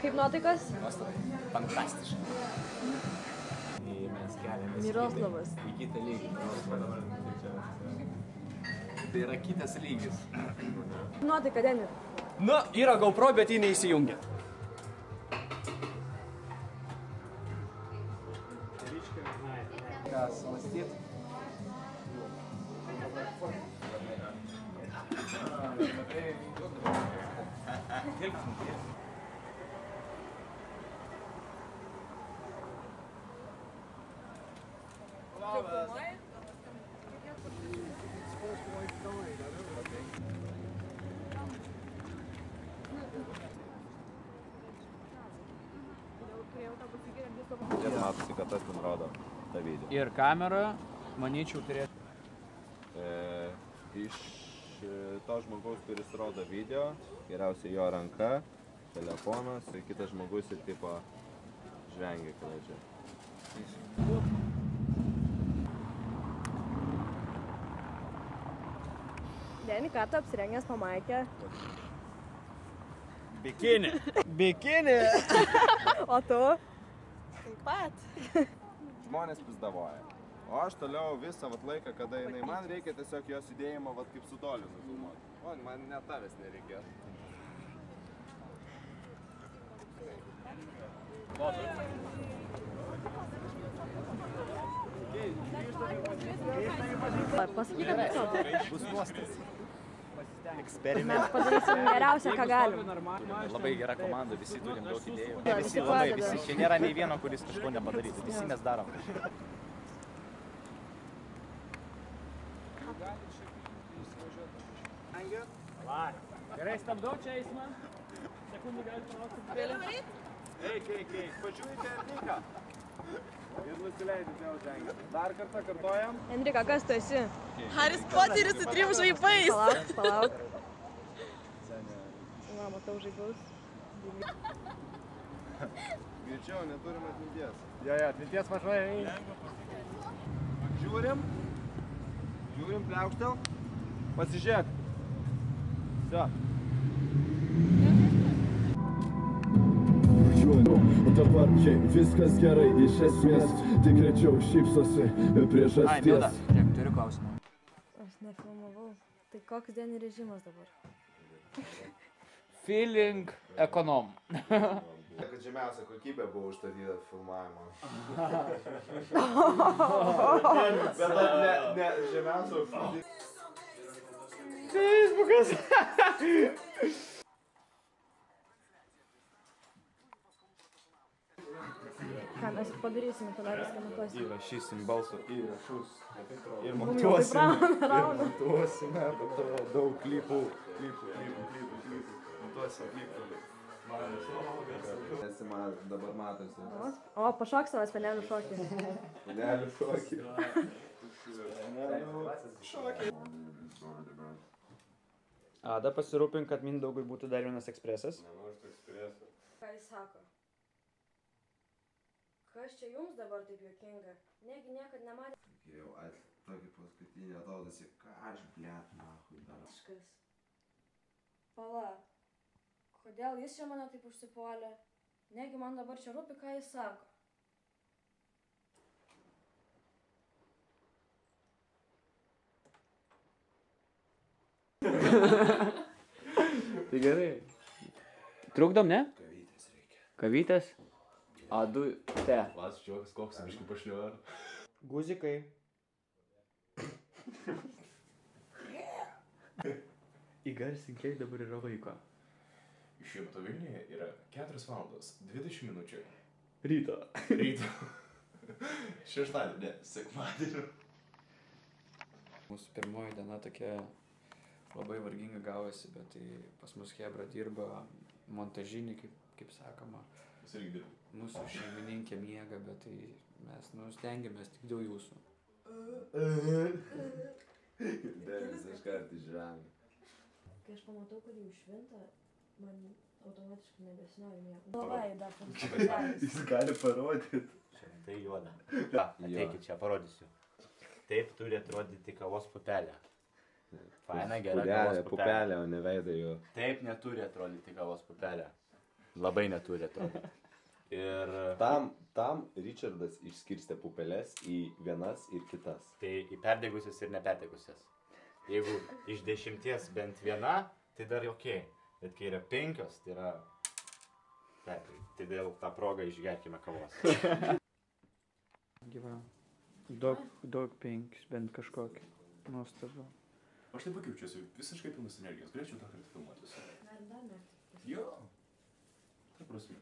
Kaip nuotaikas? Nuostabai. Fantastiškai. Mes keliamės Miroslavas. į kitą lygį. Tai yra kitas lygis. Nuotaika, Deni. Nu, yra GoPro, bet jį neįsijungia. Ką sumąstyt? Ir matosi, kad tas ten rodo tą video. Ir kamera, manyčiau, turėtų. Iš to žmogaus, kuris rodo video, geriausiai jo ranka, telefonas ir kitas žmogus ir tipo žvengia klaidžia. Deni, ką tu apsirengęs pamaikę? Bikini. Bikini. O tu? Taip pat. Žmonės pizdavoja. O aš toliau visą laiką, kada jinai man reikia tiesiog jos įdėjimo kaip su toliu nufilmuoti. O, man net tavęs nereikės. Pasakyk, kad tu. Bus nuostas. Mes padarysim geriausią, ką galim. Labai gera komanda, visi turim daug idėjų. Visi labai, visi. Čia nėra nei vieno, kuris kažko nepadarytų. Visi mes darom. Gerai, stabdau čia eismą. Sekundį galite palaukti. Gali varyt? Eik, pažiūrėkite Enriką. Ir nusileidite jau žengę. Dar kartą kartojam. Enrika, kas tu esi? Haris Poteris su 3 žaibais. Palauk. Va, matau žaibus. Greičiau, neturim atminties. Jo, atminties mažai. Žiūrim, pliaukštel. Pasižiūrėk. Все. Dabar čia viskas gerai, iš esmės tik rečiau šypsosi priežasties. Milda, turiu klausimą. Aš nefilmavau. Tai koks Deni režimas dabar? Feeling ekonom. Kad žemiausia kokybė buvo užstatyta filmavimo. Bet ne žemiausia. Facebookas. Ką mes padarysim, tada viską matuosim. Įrašysim balso įrašus. Ir Montuosim. daug klipų. Montuosim klipų. Esi man dabar matosi. O, pašok savo spenelių šokį. Spenelių šokį. Ada, pasirūpink, kad Mindaugui būtų dar vienas ekspresas. Nenoriu ekspreso. Ką jis sako? Kas čia jums dabar taip juokinga? Negi niekad nematė. Jau tokį paskutinį atodasi, ką aš blėt, nahui dar. Kažkas. Pala. Kodėl jis čia mane taip užsipuolė? Negi man dabar čia rūpi, ką jis sako. Tai gerai. Trukdom, ne? Kavytės reikia. Kavytės? A2 te. Vas, čiokas, koks biškį pašliuoja. Guzikai. Įgarsink, kiek dabar yra laiko. Šiuo metu Vilniuje yra 4 valandos 20 minučių. Ryto. Ryto. Šeštadienį, sekmadienį. Mūsų pirmoji diena tokia labai varginga gavosi, bet tai pas mus Hebra dirba montažinį, kaip sakoma. Jis irgi dirba. Mūsų šeimininkė miega, bet tai mes stengiamės tik dėl jūsų. Denis iškart iš žemė. Kai aš pamatau, kad jau švinta, man automatiškai nebesinori nieko. Labai dar pasidarys. Jis gali parodyti. Tai juoda. Ateikit čia, parodysiu. Taip turi atrodyti kavos pupelė. Faina, gera kavos pupelė. Pupelė, o ne veidai jo. Taip neturi atrodyti kavos pupelė. Labai neturi atrodyti. Ir Tam Richardas išskirstė pupeles į vienas ir kitas. tai į perdegusias ir neperdegusias. Jeigu iš 10 bent viena, tai dar okei. Bet kai yra 5, tai yra... Tai dėl tą progą išgerkime kavos. Gyva. Daug 5, bent kažkokį. Nuostabu. Aš taip pakeičiuosi visiškai pilnas energijos. Galėčiau tą kartą filmuotis. Dar. Jo. Ta prasme.